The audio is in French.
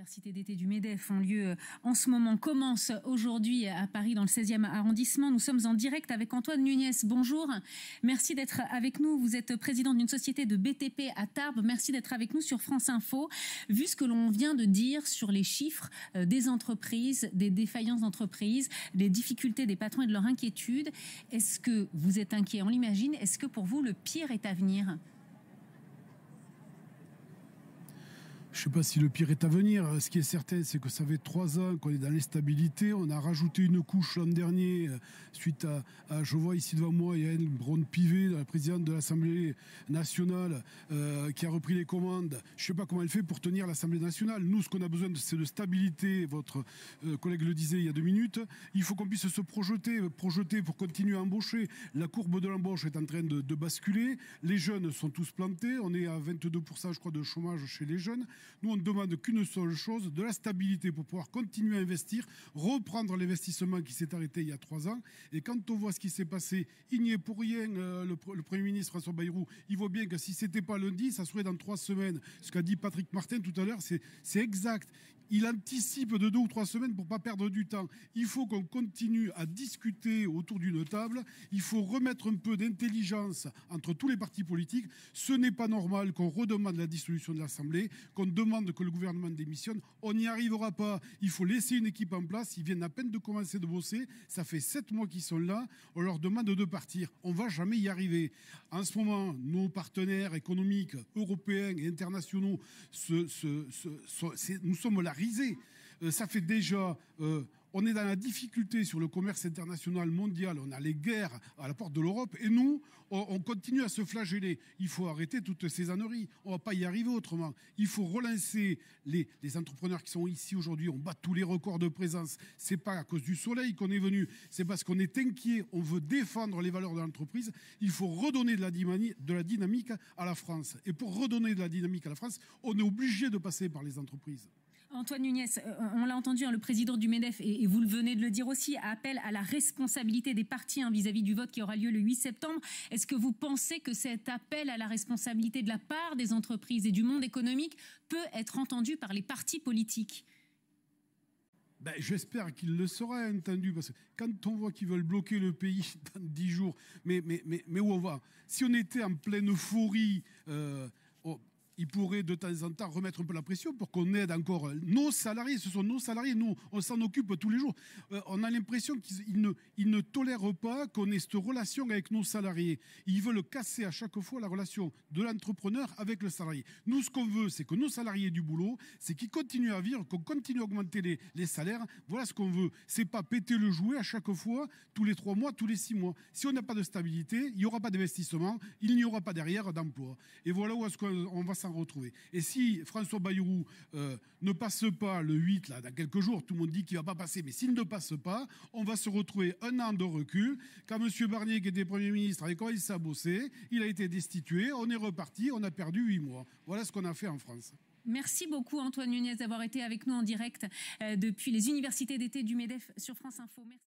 universités d'été du MEDEF ont lieu en ce moment, commencent aujourd'hui à Paris dans le 16e arrondissement. Nous sommes en direct avec Antoine Nunez. Bonjour, merci d'être avec nous. Vous êtes président d'une société de BTP à Tarbes. Merci d'être avec nous sur France Info. Vu ce que l'on vient de dire sur les chiffres des entreprises, des défaillances d'entreprises, des difficultés des patrons et de leur inquiétude, est-ce que vous êtes inquiet? On l'imagine. Est-ce que pour vous, le pire est à venir? Je ne sais pas si le pire est à venir. Ce qui est certain, c'est que ça fait 3 ans qu'on est dans l'instabilité. On a rajouté une couche l'an dernier suite à, je vois ici devant moi, il y a Anne Braun-Pivet, la présidente de l'Assemblée nationale, qui a repris les commandes. Je ne sais pas comment elle fait pour tenir l'Assemblée nationale. Nous, ce qu'on a besoin, c'est de stabilité. Votre collègue le disait il y a 2 minutes. Il faut qu'on puisse se projeter pour continuer à embaucher. La courbe de l'embauche est en train de basculer. Les jeunes sont tous plantés. On est à 22%, je crois, de chômage chez les jeunes. Nous, on ne demande qu'une seule chose, de la stabilité pour pouvoir continuer à investir, reprendre l'investissement qui s'est arrêté il y a 3 ans. Et quand on voit ce qui s'est passé, il n'y est pour rien, le Premier ministre François Bayrou, il voit bien que si ce n'était pas lundi, ça serait dans 3 semaines. Ce qu'a dit Patrick Martin tout à l'heure, c'est exact. Il anticipe de 2 ou 3 semaines pour ne pas perdre du temps. Il faut qu'on continue à discuter autour d'une table. Il faut remettre un peu d'intelligence entre tous les partis politiques. Ce n'est pas normal qu'on redemande la dissolution de l'Assemblée, qu'on demande que le gouvernement démissionne. On n'y arrivera pas. Il faut laisser une équipe en place. Ils viennent à peine de commencer de bosser. Ça fait 7 mois qu'ils sont là. On leur demande de partir. On ne va jamais y arriver. En ce moment, nos partenaires économiques européens et internationaux, nous sommes là. Ça fait déjà, on est dans la difficulté sur le commerce international mondial, on a les guerres à la porte de l'Europe et nous, on continue à se flageller. Il faut arrêter toutes ces âneries, on ne va pas y arriver autrement. Il faut relancer les entrepreneurs qui sont ici aujourd'hui, on bat tous les records de présence. Ce n'est pas à cause du soleil qu'on est venu, c'est parce qu'on est inquiet, on veut défendre les valeurs de l'entreprise. Il faut redonner de la dynamique à la France. Et pour redonner de la dynamique à la France, on est obligé de passer par les entreprises. Antoine Nunez, on l'a entendu, le président du MEDEF, et vous le venez de le dire aussi, appelle à la responsabilité des partis vis-à-vis du vote qui aura lieu le 8 septembre. Est-ce que vous pensez que cet appel à la responsabilité de la part des entreprises et du monde économique peut être entendu par les partis politiques ? J'espère qu'il le sera entendu, parce que quand on voit qu'ils veulent bloquer le pays dans 10 jours, mais où on va? Si on était en pleine euphorie, il pourrait de temps en temps remettre un peu la pression pour qu'on aide encore nos salariés. Ce sont nos salariés, nous, on s'en occupe tous les jours. On a l'impression qu'ils ne tolèrent pas qu'on ait cette relation avec nos salariés. Ils veulent casser à chaque fois la relation de l'entrepreneur avec le salarié. Nous, ce qu'on veut, c'est que nos salariés du boulot, c'est qu'ils continuent à vivre, qu'on continue à augmenter les salaires. Voilà ce qu'on veut. C'est pas péter le jouet à chaque fois, tous les 3 mois, tous les 6 mois. Si on n'a pas de stabilité, il n'y aura pas d'investissement, il n'y aura pas derrière d'emploi. Et voilà où est-ce qu'on va s'en retrouver. Et si François Bayrou ne passe pas le 8, là, dans quelques jours, tout le monde dit qu'il ne va pas passer, mais s'il ne passe pas, on va se retrouver 1 an de recul. Quand M. Barnier, qui était Premier ministre, avait commencé à bosser, il a été destitué, on est reparti, on a perdu 8 mois. Voilà ce qu'on a fait en France. Merci beaucoup Antoine Nunez d'avoir été avec nous en direct depuis les universités d'été du MEDEF sur France Info. Merci.